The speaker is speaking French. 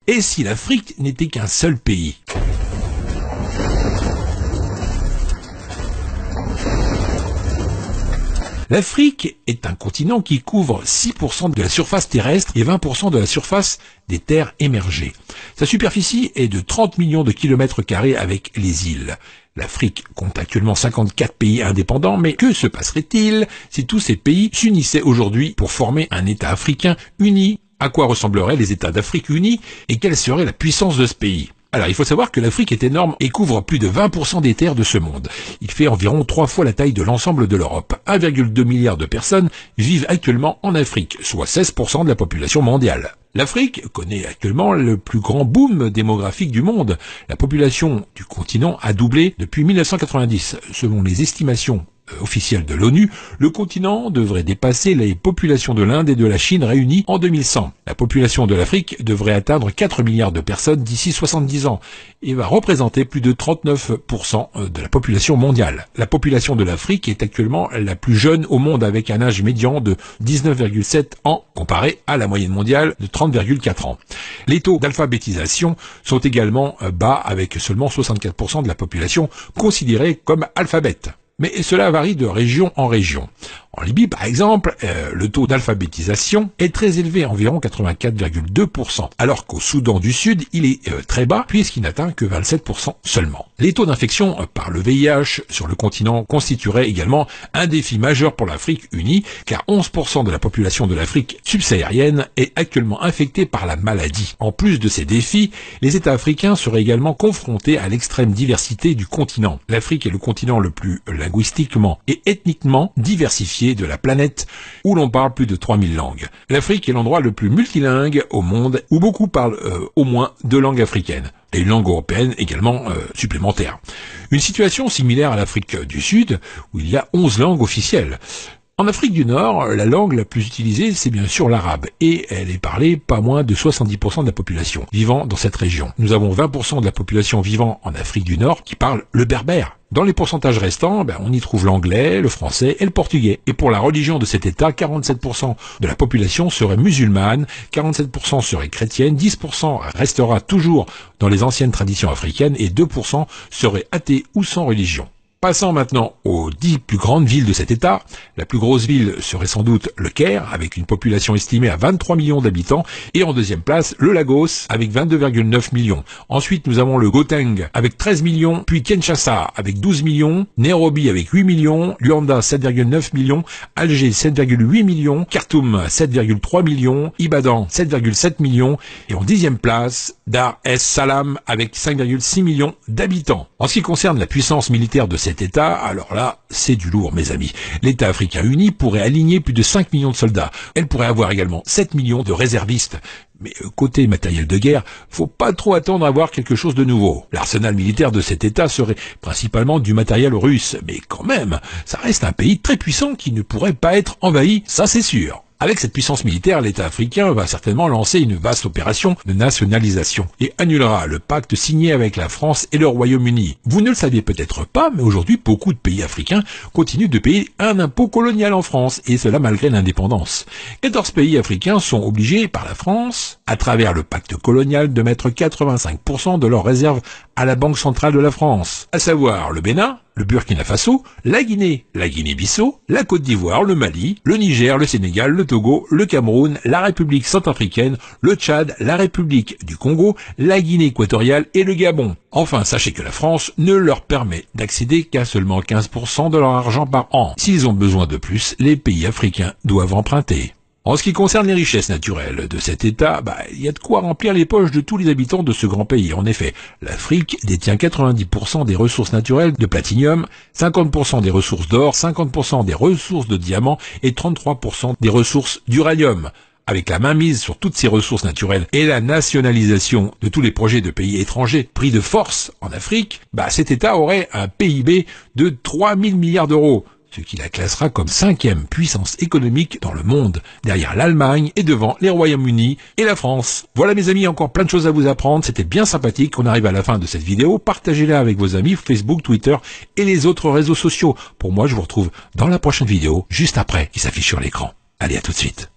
Et si l'Afrique n'était qu'un seul pays ? L'Afrique est un continent qui couvre 6% de la surface terrestre et 20% de la surface des terres émergées. Sa superficie est de 30 millions de kilomètres carrés avec les îles. L'Afrique compte actuellement 54 pays indépendants, mais que se passerait-il si tous ces pays s'unissaient aujourd'hui pour former un État africain uni ? À quoi ressembleraient les États d'Afrique unis et quelle serait la puissance de ce pays ? Alors, il faut savoir que l'Afrique est énorme et couvre plus de 20% des terres de ce monde. Il fait environ 3 fois la taille de l'ensemble de l'Europe. 1,2 milliard de personnes vivent actuellement en Afrique, soit 16% de la population mondiale. L'Afrique connaît actuellement le plus grand boom démographique du monde. La population du continent a doublé depuis 1990. Selon les estimations officielle de l'ONU, le continent devrait dépasser les populations de l'Inde et de la Chine réunies en 2100. La population de l'Afrique devrait atteindre 4 milliards de personnes d'ici 70 ans et va représenter plus de 39% de la population mondiale. La population de l'Afrique est actuellement la plus jeune au monde avec un âge médian de 19,7 ans comparé à la moyenne mondiale de 30,4 ans. Les taux d'alphabétisation sont également bas avec seulement 64% de la population considérée comme alphabète. Mais cela varie de région en région. En Libye, par exemple, le taux d'alphabétisation est très élevé, environ 84,2%, alors qu'au Soudan du Sud, il est très bas, puisqu'il n'atteint que 27% seulement. Les taux d'infection par le VIH sur le continent constitueraient également un défi majeur pour l'Afrique unie, car 11% de la population de l'Afrique subsaharienne est actuellement infectée par la maladie. En plus de ces défis, les États africains seraient également confrontés à l'extrême diversité du continent. L'Afrique est le continent le plus linguistiquement et ethniquement diversifié de la planète, où l'on parle plus de 3000 langues. L'Afrique est l'endroit le plus multilingue au monde, où beaucoup parlent au moins 2 langues africaines, et une langue européenne également supplémentaire. Une situation similaire à l'Afrique du Sud, où il y a 11 langues officielles. En Afrique du Nord, la langue la plus utilisée, c'est bien sûr l'arabe, et elle est parlée pas moins de 70% de la population vivant dans cette région. Nous avons 20% de la population vivant en Afrique du Nord qui parle le berbère. Dans les pourcentages restants, on y trouve l'anglais, le français et le portugais. Et pour la religion de cet État, 47% de la population serait musulmane, 47% serait chrétienne, 10% restera toujours dans les anciennes traditions africaines et 2% seraient athées ou sans religion. Passons maintenant aux 10 plus grandes villes de cet État. La plus grosse ville serait sans doute le Caire, avec une population estimée à 23 millions d'habitants. Et en deuxième place, le Lagos, avec 22,9 millions. Ensuite, nous avons le Gauteng, avec 13 millions. Puis Kinshasa, avec 12 millions. Nairobi, avec 8 millions. Luanda, 7,9 millions. Alger, 7,8 millions. Khartoum, 7,3 millions. Ibadan, 7,7 millions. Et en 10e place, Dar es Salaam, avec 5,6 millions d'habitants. En ce qui concerne la puissance militaire de cet État, alors là, c'est du lourd, mes amis. L'État africain uni pourrait aligner plus de 5 millions de soldats. Elle pourrait avoir également 7 millions de réservistes. Mais côté matériel de guerre, faut pas trop attendre à voir quelque chose de nouveau. L'arsenal militaire de cet État serait principalement du matériel russe. Mais quand même, ça reste un pays très puissant qui ne pourrait pas être envahi, ça c'est sûr. Avec cette puissance militaire, l'État africain va certainement lancer une vaste opération de nationalisation et annulera le pacte signé avec la France et le Royaume-Uni. Vous ne le saviez peut-être pas, mais aujourd'hui, beaucoup de pays africains continuent de payer un impôt colonial en France, et cela malgré l'indépendance. 14 pays africains sont obligés par la France, à travers le pacte colonial, de mettre 85% de leurs réserves à la Banque centrale de la France, à savoir le Bénin, le Burkina Faso, la Guinée-Bissau, la Côte d'Ivoire, le Mali, le Niger, le Sénégal, le Togo, le Cameroun, la République centrafricaine, le Tchad, la République du Congo, la Guinée équatoriale et le Gabon. Enfin, sachez que la France ne leur permet d'accéder qu'à seulement 15% de leur argent par an. S'ils ont besoin de plus, les pays africains doivent emprunter. En ce qui concerne les richesses naturelles de cet État, il y a de quoi remplir les poches de tous les habitants de ce grand pays. En effet, l'Afrique détient 90% des ressources naturelles de platinium, 50% des ressources d'or, 50% des ressources de diamants et 33% des ressources d'uranium. Avec la mainmise sur toutes ces ressources naturelles et la nationalisation de tous les projets de pays étrangers pris de force en Afrique, cet État aurait un PIB de 3000 milliards d'euros. Ce qui la classera comme 5e puissance économique dans le monde, derrière l'Allemagne et devant les Royaumes-Unis et la France. Voilà mes amis, encore plein de choses à vous apprendre, c'était bien sympathique, on arrive à la fin de cette vidéo, partagez-la avec vos amis Facebook, Twitter et les autres réseaux sociaux. Pour moi, je vous retrouve dans la prochaine vidéo, juste après, qui s'affiche sur l'écran. Allez, à tout de suite.